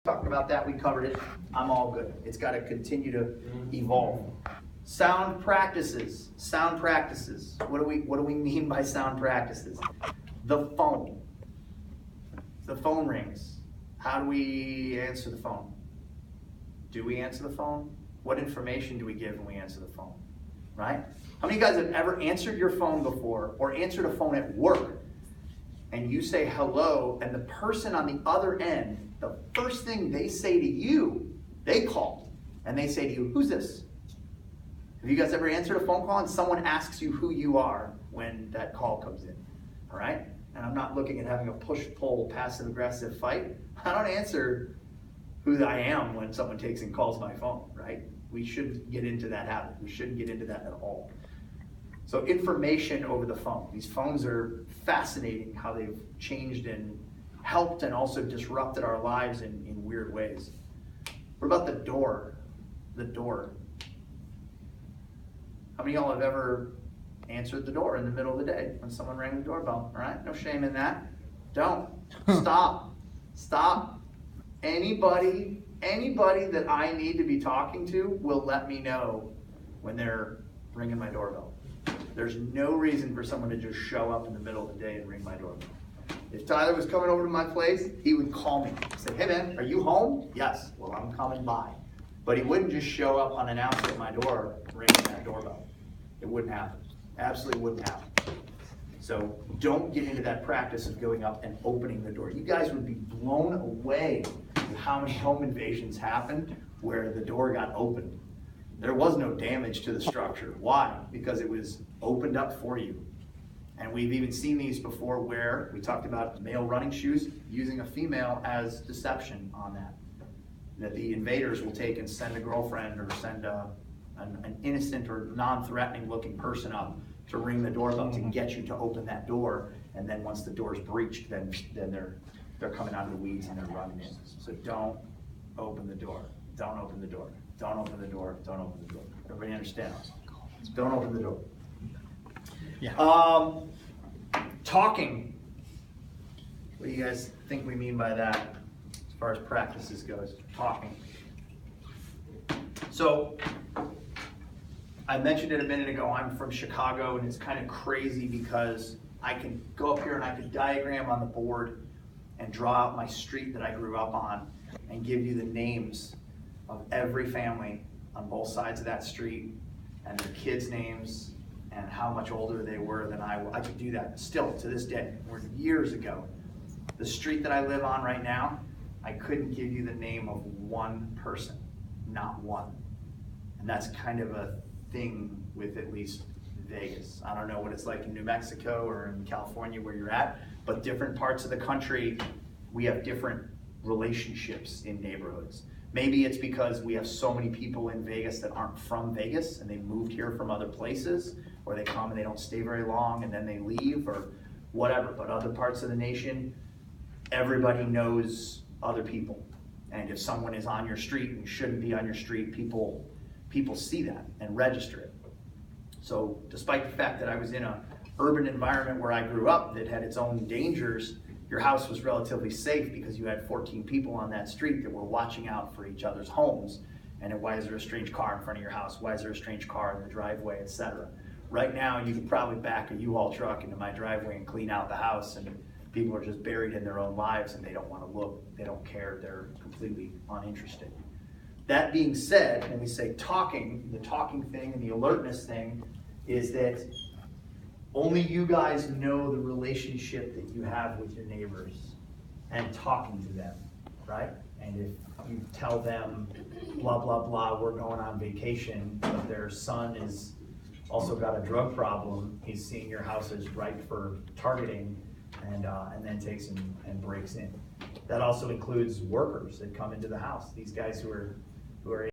talked about that, we covered it. I'm all good. It's got to continue to evolve. Sound practices. Sound practices. What do we mean by sound practices? The phone. The phone rings. How do we answer the phone? Do we answer the phone? What information do we give when we answer the phone? Right? How many of you guys have ever answered your phone before or answered a phone at work and you say hello and the person on the other end, the first thing they say to you, they call and they say to you, who's this? Have you guys ever answered a phone call and someone asks you who you are when that call comes in? All right? And I'm not looking at having a push-pull, passive-aggressive fight. I don't answer who I am when someone takes and calls my phone, right? We shouldn't get into that habit. We shouldn't get into that at all. So information over the phone. These phones are fascinating how they've changed and helped and also disrupted our lives in weird ways. What about the door? The door. How many of y'all have ever answered the door in the middle of the day when someone rang the doorbell? All right, no shame in that. Don't. Stop. Stop. Anybody that I need to be talking to will let me know when they're ringing my doorbell. There's no reason for someone to just show up in the middle of the day and ring my doorbell. If Tyler was coming over to my place, he would call me. Say, hey man, are you home? Yes. Well, I'm coming by. But he wouldn't just show up unannounced at my door ringing that doorbell. It wouldn't happen. Absolutely wouldn't happen. So don't get into that practice of going up and opening the door. You guys would be blown away with how many home invasions happened where the door got opened. There was no damage to the structure. Why? Because it was opened up for you. And we've even seen these before where we talked about male running shoes using a female as deception on that. That the invaders will take and send a girlfriend or send an innocent or non-threatening looking person up to ring the doorbell to get you to open that door, and then once the door's breached, then they're coming out of the weeds and they're running in. So don't open the door. Don't open the door. Don't open the door. Don't open the door. Everybody understand? Don't open the door. Yeah. Talking. What do you guys think we mean by that as far as practices goes? Talking. So I mentioned it a minute ago, I'm from Chicago, and it's kind of crazy because I can go up here and I can diagram on the board and draw out my street that I grew up on and give you the names of every family on both sides of that street and their kids' names and how much older they were than I was. I could do that still to this day. We're years ago. The street that I live on right now, I couldn't give you the name of one person, not one. And that's kind of a thing with at least Vegas. I don't know what it's like in New Mexico or in California where you're at, but different parts of the country, we have different relationships in neighborhoods. Maybe it's because we have so many people in Vegas that aren't from Vegas and they moved here from other places, or they come and they don't stay very long and then they leave or whatever. But other parts of the nation, everybody knows other people. And if someone is on your street and shouldn't be on your street, people see that and register it. So despite the fact that I was in an urban environment where I grew up that had its own dangers, your house was relatively safe because you had 14 people on that street that were watching out for each other's homes. And why is there a strange car in front of your house? Why is there a strange car in the driveway, etc. Right now, you could probably back a U-Haul truck into my driveway and clean out the house, and people are just buried in their own lives and they don't want to look, they don't care, they're completely uninterested. That being said, when we say talking, the talking thing and the alertness thing is that only you guys know the relationship that you have with your neighbors and talking to them, right? And if you tell them, blah, blah, blah, we're going on vacation, but their son is also got a drug problem, he's seeing your house as ripe for targeting and then takes and breaks in. That also includes workers that come into the house. These guys who are